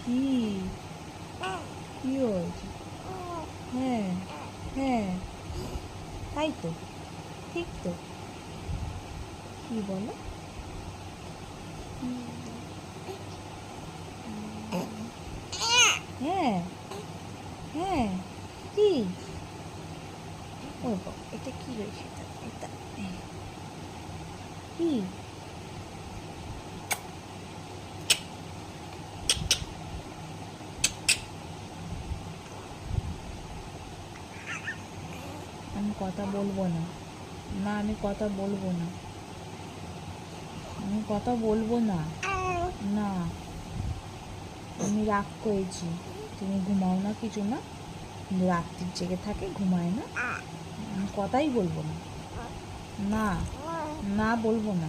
কি কি হয়েছে? হ্যাঁ হ্যাঁ, তাই তো, ঠিক তো। কি বলো? হ্যাঁ হ্যাঁ, কি? ও বাবা, এটা কি রয়েছে? এটা কি? আমি কথা বলবো না। না, আমি কথা বলবো না। আমি কথা বলবো না। না, আমি রাগ করেছি। তুমি ঘুমাও না, কিছু না, রাত্রির জেগে থাকে, ঘুমায় না। আমি কথাই বলবো না। না, না বলবো না,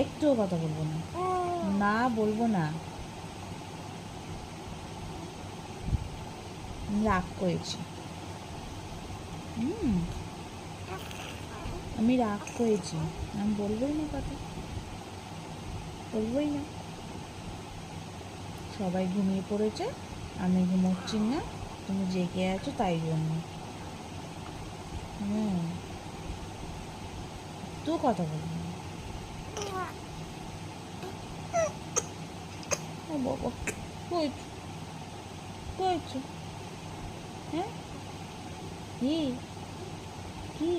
একটুও কথা বলবো না। না বলবো না, আমি রাগ করেছি। হুম, আমি রাগ করেছি, আমি বলবোই না কথা, বলবোই না। সবাই ঘুমিয়ে পড়েছে, আমি ঘুমোচ্ছি না, তুমি জেগে আছো তাই জন্য। হুম, তো কথা বলবো না। ও বাবা, কইছো কইছো? হ্যাঁ, কি কি